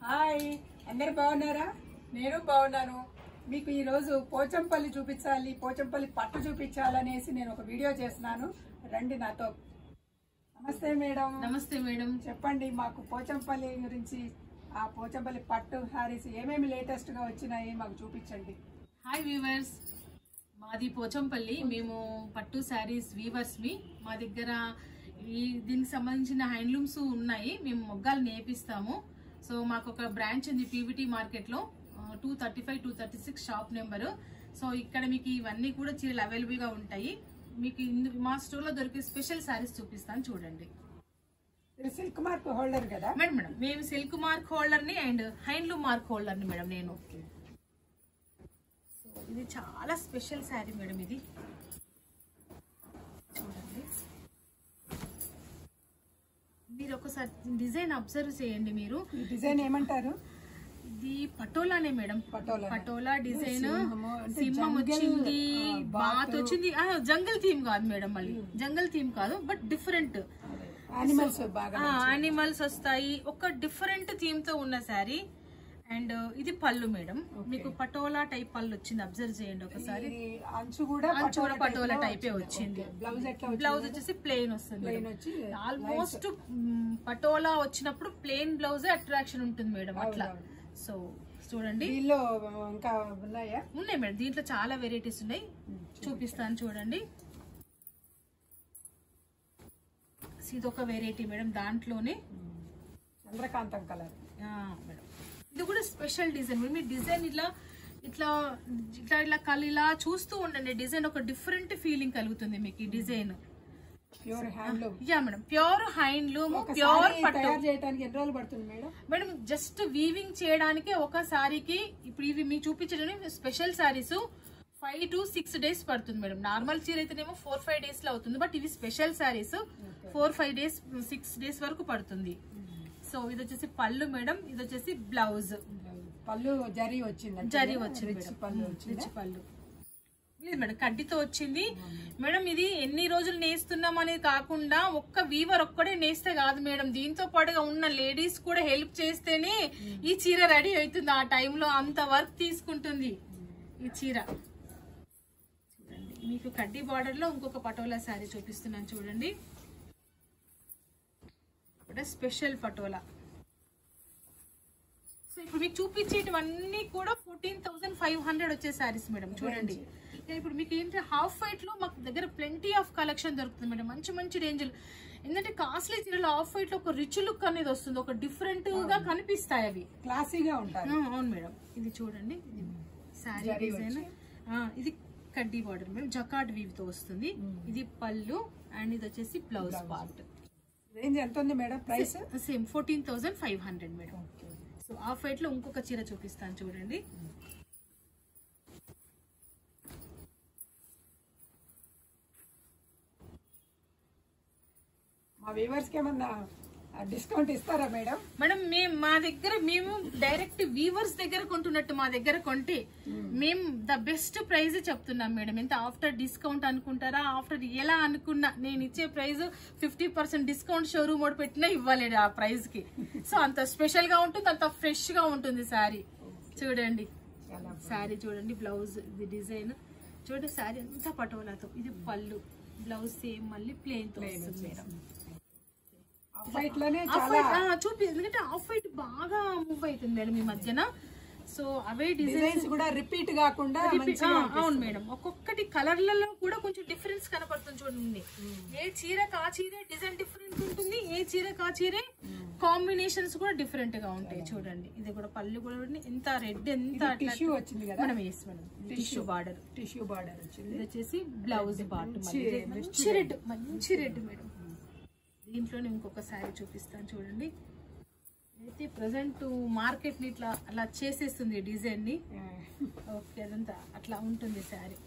Hi, అందరు బాగున్నారా? నేను బాగున్నాను. మీకు ఈ రోజు పోచంపల్లి చూపించాలి, పోచంపల్లి పట్టు చూపించాలనేసి నేను ఒక వీడియో చేస్తున్నాను. రండి నాతో. నమస్తే మేడం. నమస్తే మేడం. చెప్పండి మాకు పోచంపల్లి గురించి. ఆ పోచంపల్లి పట్టు శారీస్ ఏమేమి లేటెస్ట్ గా వచ్చినాయి మాకు చూపించండి. హాయ్ వీవర్స్, మాది పోచంపల్లి. మేము పట్టు శారీస్ వీవర్స్ వి. మా దగ్గర దీనికి సంబంధించిన హ్యాండ్లూమ్స్ ఉన్నాయి. మేము మొగ్గాలు నేర్పిస్తాము. సో మాకు ఒక బ్రాంచ్ ఉంది పీవీటీ మార్కెట్ లో, 235, 236 షాప్ నెంబరు. సో ఇక్కడ మీకు ఇవన్నీ కూడా చీరలు అవైలబుల్ గా ఉంటాయి. మీకు మా స్టోర్ లో దొరికే స్పెషల్ శారీస్ చూపిస్తాను, చూడండి. సిల్క్ మార్క్ హోల్డర్ కదా మేడం? మేడం మేము సిల్క్ మార్క్ హోల్డర్ ని అండ్ హ్యాండ్లూమ్ మార్క్ హోల్డర్ ని మేడం నేను. సో ఇది చాలా స్పెషల్ శారీ మేడం. ఇది చూడండి, మీరు ఒకసారి డిజైన్ అబ్జర్వ్ చేయండి. మీరు డిజైన్ ఏమంటారు? ఇది పటోలానే మేడం. పటోలా డిజైన్, సింహం వచ్చింది, బాత్ వచ్చింది. జంగల్ థీమ్ కాదు మేడం, మళ్ళీ జంగల్ థీమ్ కాదు, బట్ డిఫరెంట్ యానిమల్స్ వస్తాయి. ఒక డిఫరెంట్ థీమ్ తో ఉన్న శారీ. అండ్ ఇది పళ్ళు మేడం. మీకు పటోలా టైప్ పళ్ళు వచ్చింది, అబ్జర్వ్ చేయండి ఒకసారి. అంచు కూడా పటోలా టైపే వచ్చింది. బ్లౌజ్ వచ్చేసి ప్లెయిన్ వస్తుంది. ఆల్మోస్ట్ పటోలా వచ్చినప్పుడు ప్లెయిన్ బ్లౌజ్ అట్రాక్షన్ ఉంటుంది మేడం, అట్లా. సో చూడండి, ఇంకా ఉన్నాయా? ఉన్నాయి మేడం, దీంట్లో చాలా వెరైటీస్ ఉన్నాయి, చూపిస్తాను చూడండి. ఇది ఒక వెరైటీ మేడం, దాంట్లోనే చంద్రకాంతం కలర్ మేడం. ఇది కూడా స్పెషల్ డిజైన్. మీ డిజైన్ ఇట్లా ఇట్లా ఇట్లా ఇట్లా ఇలా చూస్తూ ఉండండి. డిజైన్ ఒక డిఫరెంట్ ఫీలింగ్ కలుగుతుంది మీకు. ఈ design pure handloom. Yeah madam, pure handloom, pure పట్టు. చేయడానికి ఎన్ని రోజులు పడుతుంది మేడం? మేడం జస్ట్ వీవింగ్ చేయడానికి ఒక సారీకి, ఇప్పుడు ఇవి మీకు చూపించడం స్పెషల్ సారీస్ 5 to 6 days పడుతుంది మేడం. నార్మల్ చీర అయితేనేమో 4-5 days లో అవుతుంది, బట్ ఇవి స్పెషల్ సారీస్ 4-5 days 6 days వరకు పడుతుంది. సో ఇది వచ్చేసి పళ్ళు మేడం, ఇది వచ్చేసి బ్లౌజ్. పళ్ళు జరీ వచ్చింది. పళ్ళు ఇది మేడం కడ్డీతో వచ్చింది మేడం. ఇది ఎన్ని రోజులు నేస్తున్నాం అనేది కాకుండా ఒక్క వీవర్ ఒక్కడే నేస్తే కాదు మేడం, దీంతో పాటుగా ఉన్న లేడీస్ కూడా హెల్ప్ చేస్తేనే ఈ చీర రెడీ అవుతుంది. ఆ టైంలో అంత వర్క్ తీసుకుంటుంది ఈ చీర. చూడండి, మీకు కడ్డీ బార్డర్ లో ఇంకొక పటోలా శారీ చూపిస్తున్నాను చూడండి. స్పెషల్ పటోలా. సో ఇప్పుడు మీకు చూపించేటివన్నీ కూడా 14,500 వచ్చే శారీస్ మేడం. చూడండి, ఇప్పుడు మీకు ఏంటంటే హాఫ్ వైట్ లో మాకు దగ్గర ప్లెంటీ ఆఫ్ కలెక్షన్ దొరుకుతుంది మేడం, మంచి మంచి రేంజ్లు. ఎందుకంటే కాస్ట్లీ చీరలు హాఫ్ వైట్ లో ఒక రిచ్ లుక్ అనేది వస్తుంది, ఒక డిఫరెంట్ గా కనిపిస్తాయి, అవి క్లాసీగా ఉంటాయి. అవును మేడం. ఇది చూడండి, శారీ డిజైన్. ఇది కడ్డీ బార్డర్ మేడం, జకార్డ్ వీవ్ తో వస్తుంది. ఇది పళ్ళు అండ్ ఇది వచ్చేసి బ్లౌజ్ పార్ట్. రేంజ్ ఎంత ఉంది madam? Price same 14,500 madam. So half white లో ఇంకొక చీర చూపిస్తాను చూడండి. మా వ్యూవర్స్ కి ఏమన్నా డిస్కౌంట్ ఇస్తారా మేడం? మేడం మా దగ్గర మేము డైరెక్ట్ వీవర్స్ దగ్గర కొంటున్నట్టు మా దగ్గర కొంటే మేము ద బెస్ట్ ప్రైజ్ చెప్తున్నాం మేడం. ఎంత ఆఫ్టర్ డిస్కౌంట్ అనుకుంటారా, ఆఫ్టర్ ఎలా అనుకున్నా నేను ఇచ్చే ప్రైజ్ 50% డిస్కౌంట్ షోరూమ్ ఓడి పెట్టినా ఇవ్వలేడు ఆ ప్రైజ్ కి. సో అంత స్పెషల్ గా ఉంటుంది, అంత ఫ్రెష్ గా ఉంటుంది శారీ. చూడండి శారీ, చూడండి బ్లౌజ్, ఇది డిజైన్ చూడండి. శారీ అంతా పటోలాతో, ఇది పళ్ళు, బ్లౌజ్ సేమ్ మళ్ళీ ప్లెయిన్ తో వస్తుంది మేడం. చూపి, ఎందుకంటే ఆఫ్ వైట్ బాగా మూవ్ అవుతుంది మేడం ఈ మధ్యన. సో అవే డిజైన్స్ కూడా రిపీట్ కాకుండా. అవును మేడం, ఒక్కొక్కటి కలర్లలో కూడా కొంచెం డిఫరెన్స్ కనపడుతుంది చూడండి. ఏ చీర కా చీరే డిజైన్ డిఫరెంట్ ఉంటుంది, ఏ చీర కా చీరే కాంబినేషన్స్ కూడా డిఫరెంట్ గా ఉంటాయి. చూడండి, ఇది కూడా పళ్ళు కూడా ఎంత రెడ్, ఎంత టిష్యూ వచ్చింది కదా మేడం. వేసి మేడం టిష్యూ బార్డర్ వచ్చింది. ఇది వచ్చేసి బ్లౌజ్ పార్ట్, మంచి రెడ్, మంచి రెడ్ మేడం. దీంట్లోనే ఇంకొక శారీ చూపిస్తాను చూడండి. అయితే ప్రజెంట్ మార్కెట్ ని ఇట్లా అలా చేసేస్తుంది డిజైన్ ని. ఓకే, అదంతా అట్లా ఉంటుంది శారీ.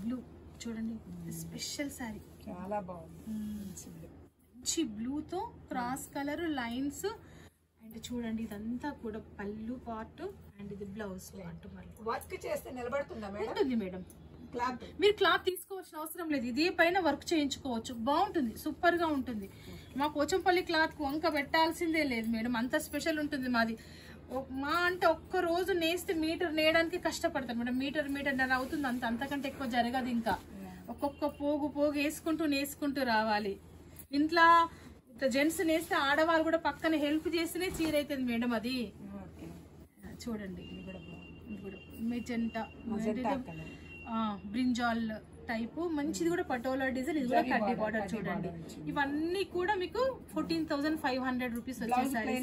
బ్లూ చూడండి, స్పెషల్ శారీ, చాలా బాగుంది. మంచి బ్లూ తో క్రాస్ కలర్ లైన్స్. అండ్ చూడండి, ఇదంతా కూడా పళ్ళు పార్ట్ అండ్ ఇది బ్లౌజ్ పార్ట్. మళ్ళీ వర్క్ చేస్తే నిలబడుతుందా మేడం? ఉంటుంది మేడం, క్లాత్ మీరు క్లాత్ తీసుకోవాల్సిన అవసరం లేదు, ఇదే పైన వర్క్ చేయించుకోవచ్చు, బాగుంటుంది, సూపర్ గా ఉంటుంది. మా పోచంపల్లి క్లాత్ కు వంక పెట్టాల్సిందే లేదు మేడం, అంత స్పెషల్ ఉంటుంది మాది. మా అంటే ఒక్క రోజు నేస్తే మీటర్ నేయడానికి కష్టపడతారు మేడం, మీటర్న్నర అవుతుంది, అంతకంటే ఎక్కువ జరగదు. ఇంకా ఒక్కొక్క పోగు వేసుకుంటూ రావాలి. ఇంట్లో జెంట్స్ నేస్తే ఆడవాళ్ళు కూడా పక్కన హెల్ప్ చేస్తేనే చీర అవుతుంది మేడం. అది చూడండి, మెజెంటా బ్రింజాల్ టైపు మంచిది కూడా, పటోలా డిజైన్, ఇది కూడా కడ్డీ బార్డర్ చూడండి. ఇవన్నీ కూడా మీకు 14,500 రూపీస్ వచ్చేసారి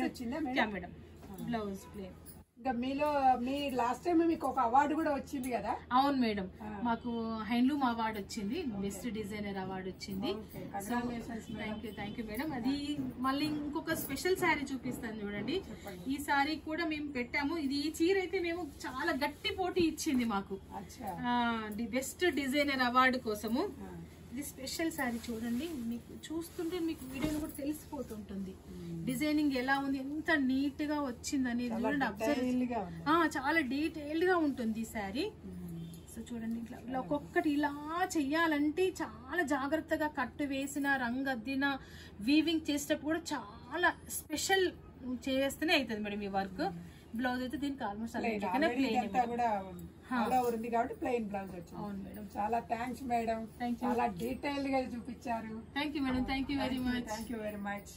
మేడం. Blouse plain. ఇంకా మీ లాస్ట్ టైం మీకు ఒక అవార్డు కూడా వచ్చింది కదా? అవును మేడం, మాకు హ్యాండ్లూమ్ అవార్డు వచ్చింది, బెస్ట్ డిజైనర్ అవార్డు వచ్చింది. Thank you madam. అది మళ్ళీ ఇంకొక స్పెషల్ శారీ చూపిస్తాను చూడండి. ఈ శారీ కూడా మేము పెట్టాము. ఈ చీర అయితే మేము చాలా గట్టి పోటీ ఇచ్చింది మాకు, బెస్ట్ డిజైనర్ అవార్డు కోసము. ఇది స్పెషల్ శారీ చూడండి, మీకు చూస్తుంటే మీకు వీడియోలో కూడా తెలిసిపోతుంటుంది డిజైనింగ్ ఎలా ఉంది, ఎంత నీట్ గా వచ్చింది అనేది చాలా డీటెయిల్డ్ గా ఉంటుంది ఈ శారీ. సో చూడండి, ఇట్లా ఒక్కొక్కటి ఇలా చెయ్యాలంటే చాలా జాగ్రత్తగా కట్టు వేసిన, రంగద్దిన, వీవింగ్ చేసేటప్పుడు కూడా చాలా స్పెషల్ చేస్తేనే అవుతుంది మేడం ఈ వర్క్. బ్లౌజ్ అయితే దీనికి ఆల్మోస్ట్ ఉంది కాబట్టి ప్లెయిన్ బ్లౌజ్ వచ్చింది. అవును మేడం, చాలా థ్యాంక్స్ మేడం, చాలా డీటెయిల్డ్ గా చూపించారు. Thank you madam, thank you very much. Thank you very much.